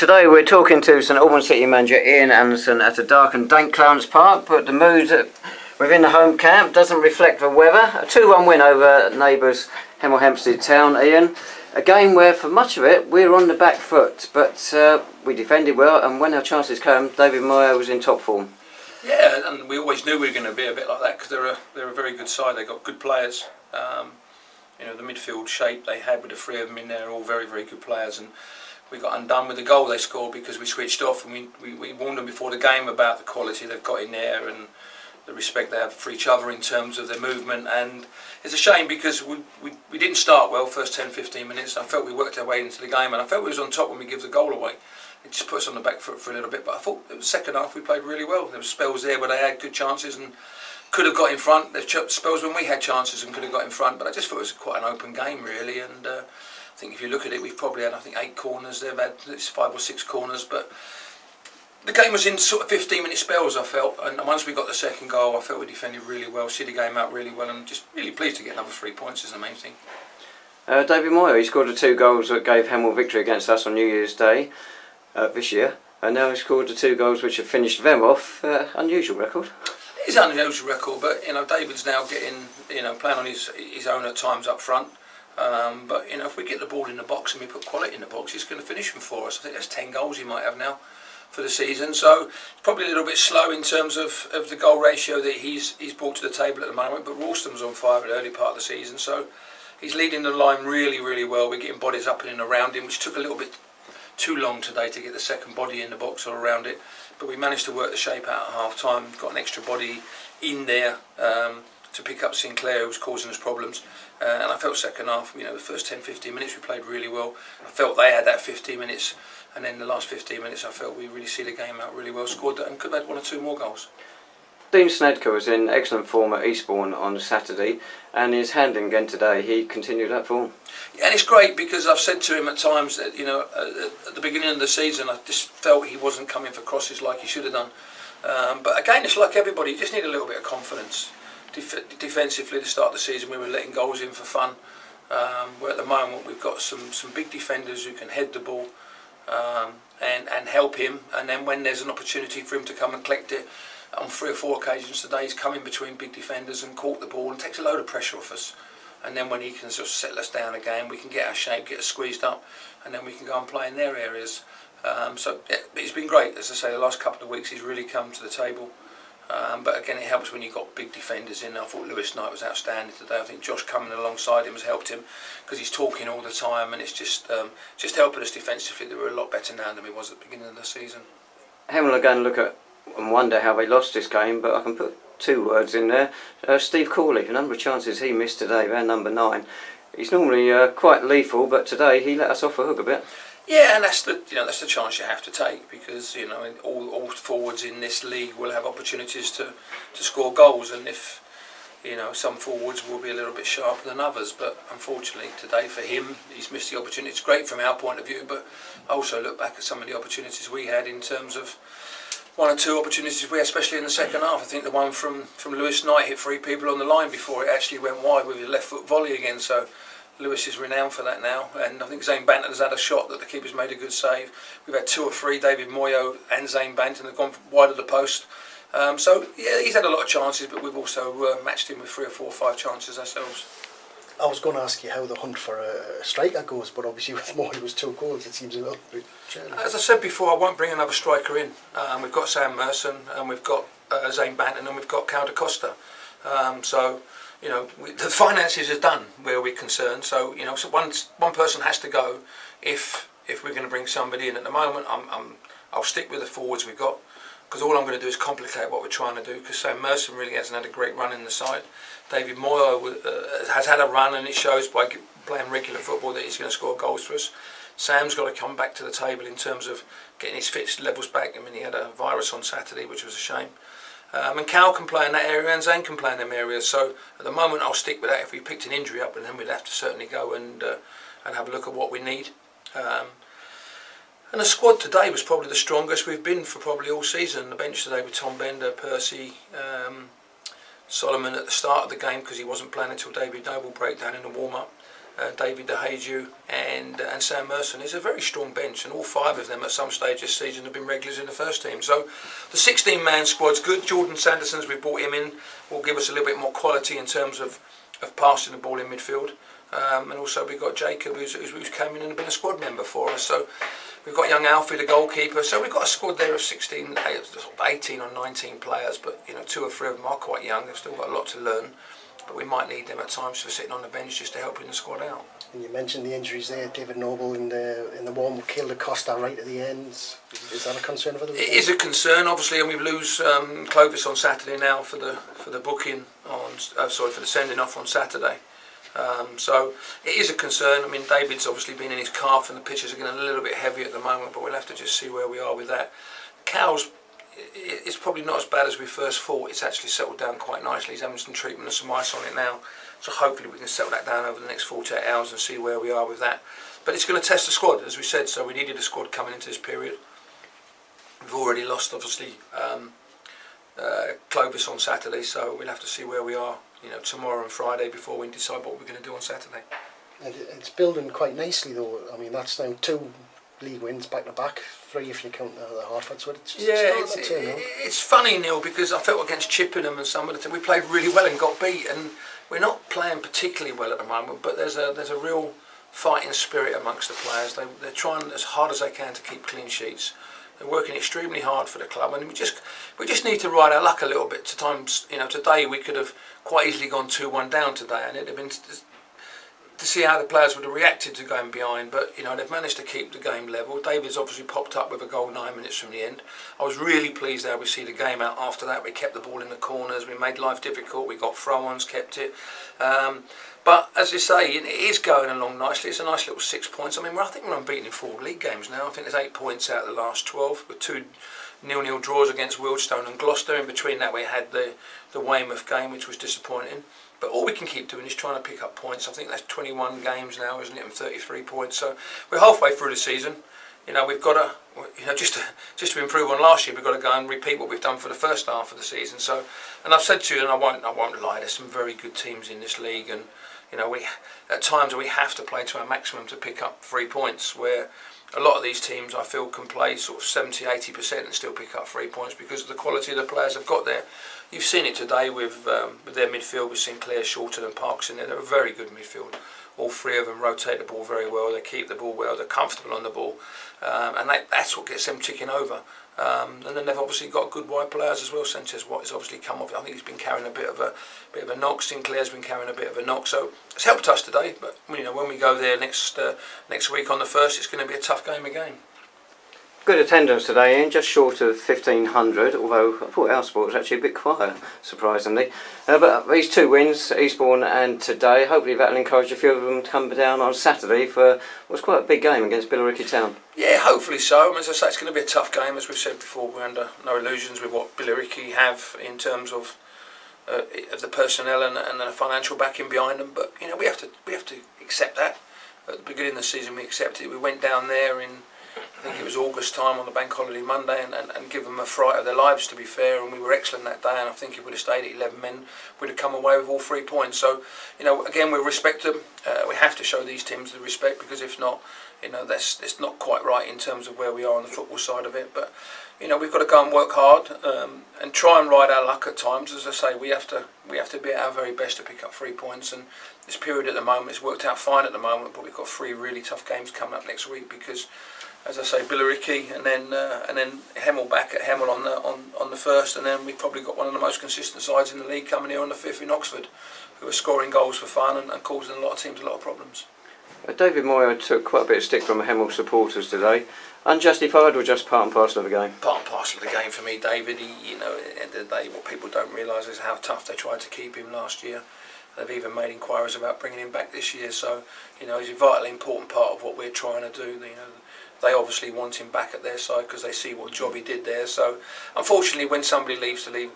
Today we're talking to St Albans City manager Ian Allinson at a dark and dank Clarence Park, but the mood within the home camp doesn't reflect the weather. A 2-1 win over neighbours Hemel Hempstead town, Ian. A game where for much of it we were on the back foot, but we defended well, and when our chances came, David Moyo was in top form. Yeah, and we always knew we were going to be a bit like that because they're a very good side. They've got good players. You know, the midfield shape they had with the three of them in there are all very, very good players, and we got undone with the goal they scored because we switched off, and we warned them before the game about the quality they've got in there and the respect they have for each other in terms of their movement. And it's a shame because we didn't start well first 10-15 minutes. I felt we worked our way into the game, and I felt we was on top when we give the goal away. It just put us on the back foot for a little bit, but I thought it was second half we played really well. There were spells there where they had good chances and could have got in front. There's spells when we had chances and could have got in front, but I just thought it was quite an open game really. And I think if you look at it, we've probably had, I think, 8 corners. They've had 5 or 6 corners, but the game was in sort of 15-minute spells, I felt, and once we got the second goal I felt we defended really well, see the game out really well, and just really pleased to get another 3 points is the main thing. David Moyo, he scored the 2 goals that gave Hemel victory against us on New Year's Day this year, and now he scored the 2 goals which have finished them off. Unusual record. It is an unusual record, but you know, David's now getting, you know, playing on his own at times up front. But you know, if we get the ball in the box and we put quality in the box, he's going to finish them for us. I think that's 10 goals he might have now for the season, so probably a little bit slow in terms of the goal ratio that he's brought to the table at the moment, but Ralston's on fire at the early part of the season, so he's leading the line really, really well. We're getting bodies up in and around him, which took a little bit too long today to get the second body in the box or around it, but we managed to work the shape out at half time, got an extra body in there to pick up Sinclair, who was causing us problems, and I felt second half, you know, the first 10-15 minutes we played really well. I felt they had that 15 minutes, and then the last 15 minutes I felt we really see the game out really well, scored that and could have had 1 or 2 more goals. Dean Snedker was in excellent form at Eastbourne on Saturday, and his handling again today, he continued that form. Yeah, and it's great because I've said to him at times that, you know, at the beginning of the season I just felt he wasn't coming for crosses like he should have done. But again, it's like everybody, you just need a little bit of confidence. Defensively, to start the season we were letting goals in for fun, where at the moment we've got some big defenders who can head the ball and help him, and then when there's an opportunity for him to come and collect it, on 3 or 4 occasions today he's come in between big defenders and caught the ball and takes a load of pressure off us, and then when he can sort of settle us down again, we can get our shape, get us squeezed up, and then we can go and play in their areas. So yeah, it's been great. As I say, the last couple of weeks he's really come to the table. But again, it helps when you've got big defenders in. I thought Lewis Knight was outstanding today. I think Josh coming alongside him has helped him because he's talking all the time, and it's just helping us defensively. That we're a lot better now than we was at the beginning of the season. Hemel are going to look at and wonder how they lost this game, but I can put 2 words in there. Steve Corley, a number of chances he missed today, they're number 9. He's normally quite lethal, but today he let us off the hook a bit. Yeah, and that's the chance you have to take, because you know all forwards in this league will have opportunities to score goals, and if you know, some forwards will be a little bit sharper than others, but unfortunately today for him he's missed the opportunity. It's great from our point of view, but I also look back at some of the opportunities we had in terms of 1 or 2 opportunities we had, especially in the second half. I think the one from Lewis Knight hit 3 people on the line before it actually went wide with his left foot volley again, so Lewis is renowned for that now, and I think Zane Banton has had a shot that the keeper's made a good save. We've had 2 or 3, David Moyo and Zane Banton have gone wide of the post. So yeah, he's had a lot of chances, but we've also matched him with 3 or 4 or 5 chances ourselves. I was going to ask you how the hunt for a striker goes, but obviously with Moyo's 2 goals it seems a little bit challenging. As I said before, I won't bring another striker in. We've got Sam Merson, and we've got Zane Banton, and we've got Cal da Costa. So you know, the finances are done where we're concerned. So you know, so one person has to go if we're going to bring somebody in. At the moment, I'll stick with the forwards we've got, because all I'm going to do is complicate what we're trying to do, because Sam Merson really hasn't had a great run in the side. David Moyo has had a run, and it shows by playing regular football that he's going to score goals for us. Sam's got to come back to the table in terms of getting his fit levels back. I mean, he had a virus on Saturday, which was a shame. And Cal can play in that area, and Zane can play in them areas. So at the moment I'll stick with that. If we picked an injury up, and then we'd have to certainly go and have a look at what we need. And the squad today was probably the strongest we've been for probably all season. The bench today with Tom Bender, Percy, Solomon at the start of the game, because he wasn't playing until David Noble break down in the warm-up. David DeHagew and Sam Merson. Is a very strong bench, and all 5 of them at some stage this season have been regulars in the first team. So the 16-man squad's good. Jordan Sanderson's, we brought him in, will give us a little bit more quality in terms of passing the ball in midfield. And also we've got Jacob, who's come in and been a squad member for us. So we've got young Alfie, the goalkeeper. So we've got a squad there of 18 or 19 players, but 2 or 3 of them are quite young. They've still got a lot to learn, but we might need them at times for sitting on the bench just to help in the squad out. And you mentioned the injuries there. David Noble in the warm-up killed Acosta right at the end. Is that a concern for the weekend? It is a concern, obviously, and we lose Clovis on Saturday now for the booking on for the sending off on Saturday. So it is a concern. I mean, David's obviously been in his calf, and the pitches are getting a little bit heavy at the moment, but we'll have to just see where we are with that. Cow's, it's probably not as bad as we first thought. It's actually settled down quite nicely. He's having some treatment and some ice on it now, so hopefully we can settle that down over the next 48 hours and see where we are with that. But it's going to test the squad, as we said, so we needed a squad coming into this period. We've already lost, obviously, Clovis on Saturday, so we'll have to see where we are, tomorrow and Friday before we decide what we're going to do on Saturday. And it's building quite nicely, though. I mean, that's now 2 league wins back to back, 3 if you count the Hartford. So it's funny, Neil, because I felt against Chippenham and some of the team we played really well and got beat, and we're not playing particularly well at the moment. But there's a real fighting spirit amongst the players. They're trying as hard as they can to keep clean sheets. They're working extremely hard for the club, and we just need to ride our luck a little bit. Times, today we could have quite easily gone 2-1 down today, and it'd have been to see how the players would have reacted to going behind, but they've managed to keep the game level. David's obviously popped up with a goal 9 minutes from the end. I was really pleased how we see the game out after that. We kept the ball in the corners, we made life difficult, we got throw-ons, kept it. But as you say, it is going along nicely. It's a nice little 6 points. I mean, I think we're unbeaten in 4 league games now. I think there's 8 points out of the last 12, with 2 0-0 draws against Wealdstone and Gloucester. In between that we had the Weymouth game, which was disappointing. But all we can keep doing is trying to pick up points. I think that's 21 games now, isn't it, and 33 points. So we're halfway through the season. We've got to, just to improve on last year, we've got to go and repeat what we've done for the first half of the season. So, and I've said to you, and I won't lie, there's some very good teams in this league, and we at times we have to play to our maximum to pick up 3 points. Where a lot of these teams, I feel, can play sort of 70-80% and still pick up 3 points because of the quality of the players they've got there. You've seen it today with their midfield, with Sinclair, Shorten and Parks in there. They're a very good midfield. All 3 of them rotate the ball very well, they keep the ball well, they're comfortable on the ball, and that's what gets them ticking over. And then they've obviously got good wide players as well. Sanchez Watt has obviously come off. I think he's been carrying a bit of a knock. Sinclair's been carrying a bit of a knock, so it's helped us today. But when we go there next week on the 1st, it's going to be a tough game again. Good attendance today, Ian, just short of 1,500, although I thought our sport was actually a bit quiet, surprisingly. But these 2 wins, Eastbourne and today, hopefully that'll encourage a few of them to come down on Saturday for what's quite a big game against Billericay Town. Yeah, hopefully so. I mean, as I say, it's going to be a tough game, as we've said before. We're under no illusions with what Billericay have in terms of the personnel and the financial backing behind them. But we have to accept that. At the beginning of the season, we accepted it. We went down there in, I think it was August time on the bank holiday Monday, and give them a fright of their lives, to be fair, and we were excellent that day, and I think if we'd have stayed at 11 men, we'd have come away with all 3 points. So, again, we respect them. We have to show these teams the respect, because if not, that's not quite right in terms of where we are on the football side of it. But, we've got to go and work hard and try and ride our luck at times. As I say, we have to be at our very best to pick up 3 points, and this period at the moment, it's worked out fine at the moment, but we've got 3 really tough games coming up next week, because, as I say, Billericay and then Hemel back at Hemel on the 1st, and then we've probably got one of the most consistent sides in the league coming here on the 5th in Oxford, who are scoring goals for fun and causing a lot of teams a lot of problems. David Moyo took quite a bit of stick from Hemel supporters today. Unjustified or just part and parcel of the game? Part and parcel of the game for me, David. At the end of the day, what people don't realise is how tough they tried to keep him last year. They've even made inquiries about bringing him back this year, so he's a vitally important part of what we're trying to do. They obviously want him back at their side because they see what job he did there. So, unfortunately, when somebody leaves to leave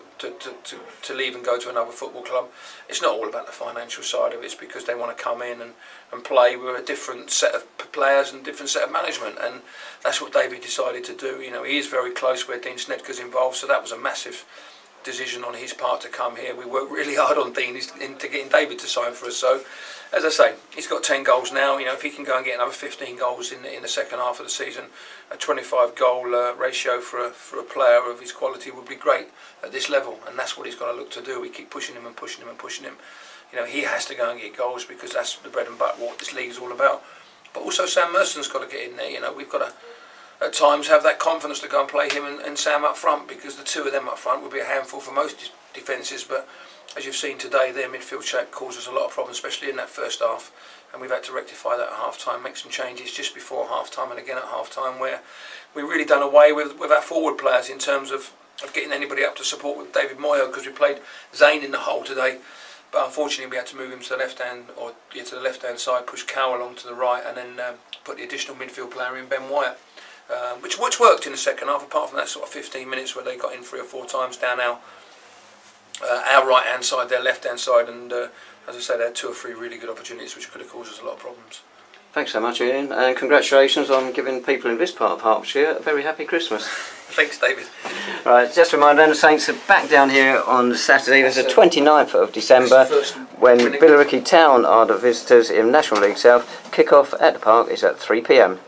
and go to another football club, it's not all about the financial side of it. It's because they want to come in and play with a different set of players and different set of management, and that's what David decided to do. He is very close where Dean Snedker's involved, so that was a massive decision on his part to come here. We worked really hard on Dean into getting David to sign for us. So, as I say, he's got 10 goals now. You know, if he can go and get another 15 goals in the second half of the season, a 25 goal ratio for a player of his quality would be great at this level. And that's what he's got to look to do. We keep pushing him and pushing him and pushing him. You know, he has to go and get goals because that's the bread and butter what this league is all about. But also Sam Merson's got to get in there. You know, we've got to at times have that confidence to go and play him and Sam up front, because the two of them up front would be a handful for most defences. But as you've seen today, their midfield shape caused us a lot of problems, especially in that first half, and we've had to rectify that at half time, make some changes just before half time and again at half time, where we really done away with our forward players in terms of getting anybody up to support with David Moyo, because we played Zane in the hole today. But unfortunately, we had to move him to the left hand, or to the left hand side, push Cow along to the right, and then put the additional midfield player in, Ben Wyatt, which worked in the second half. Apart from that sort of 15 minutes where they got in 3 or 4 times down our right hand side, their left hand side, and as I say, they had 2 or 3 really good opportunities which could have caused us a lot of problems. Thanks so much, Ian, and congratulations on giving people in this part of Hertfordshire a very happy Christmas. Thanks, David. Right, just a reminder, the Saints are back down here on Saturday. There's the 29th of December when Billericay Town are the visitors in National League South. Kick-off at the park is at 3 p.m.